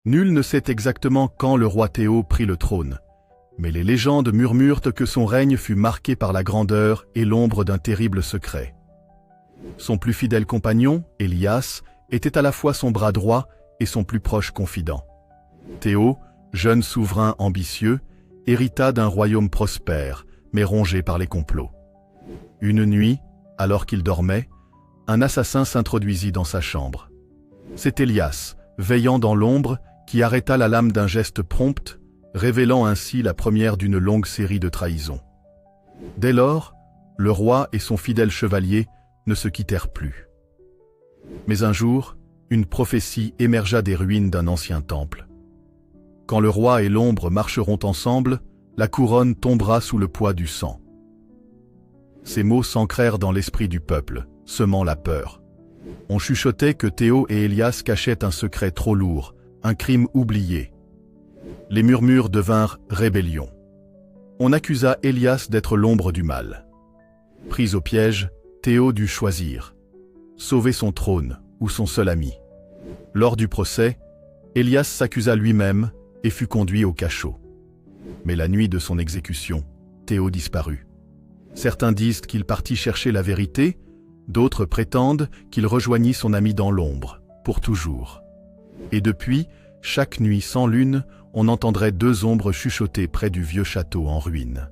Nul ne sait exactement quand le roi Théo prit le trône, mais les légendes murmurent que son règne fut marqué par la grandeur et l'ombre d'un terrible secret. Son plus fidèle compagnon, Élias, était à la fois son bras droit et son plus proche confident. Théo, jeune souverain ambitieux, hérita d'un royaume prospère, mais rongé par les complots. Une nuit, alors qu'il dormait, un assassin s'introduisit dans sa chambre. C'est Élias, veillant dans l'ombre, qui arrêta la lame d'un geste prompt, révélant ainsi la première d'une longue série de trahisons. Dès lors, le roi et son fidèle chevalier ne se quittèrent plus. Mais un jour, une prophétie émergea des ruines d'un ancien temple. Quand le roi et l'ombre marcheront ensemble, la couronne tombera sous le poids du sang. Ces mots s'ancrèrent dans l'esprit du peuple, semant la peur. On chuchotait que Théo et Élias cachaient un secret trop lourd, un crime oublié. Les murmures devinrent rébellion. On accusa Élias d'être l'ombre du mal. Pris au piège, Théo dut choisir. Sauver son trône ou son seul ami. Lors du procès, Élias s'accusa lui-même et fut conduit au cachot. Mais la nuit de son exécution, Théo disparut. Certains disent qu'il partit chercher la vérité, d'autres prétendent qu'il rejoignit son ami dans l'ombre, pour toujours. Et depuis, chaque nuit sans lune, on entendrait deux ombres chuchoter près du vieux château en ruine.